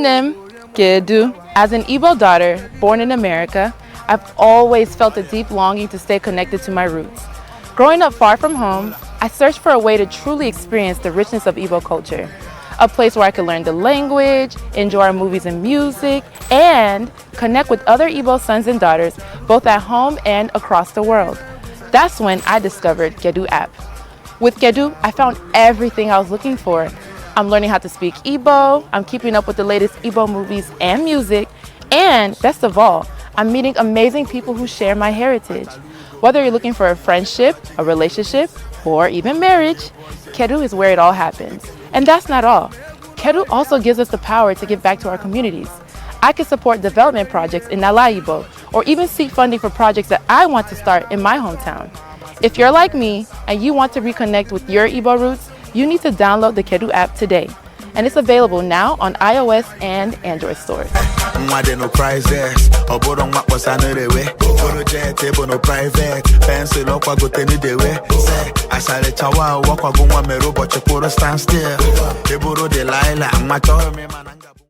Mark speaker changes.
Speaker 1: Name, KEDU. As an Igbo daughter born in America, I've always felt a deep longing to stay connected to my roots. Growing up far from home, I searched for a way to truly experience the richness of Igbo culture. A place where I could learn the language, enjoy our movies and music, and connect with other Igbo sons and daughters, both at home and across the world. That's when I discovered KEDU app. With KEDU, I found everything I was looking for. I'm learning how to speak Igbo, I'm keeping up with the latest Igbo movies and music, and best of all, I'm meeting amazing people who share my heritage. Whether you're looking for a friendship, a relationship, or even marriage, KEDU is where it all happens. And that's not all. KEDU also gives us the power to give back to our communities. I can support development projects in Nala Igbo, or even seek funding for projects that I want to start in my hometown. If you're like me and you want to reconnect with your Igbo roots, you need to download the KEDU app today. And it's available now on iOS and Android stores.
Speaker 2: No prizes, or what was another way. Jet table no private, pencil up go any day way. I shall let you walk on one robot, you put a stand still. They borrow the Lila, and my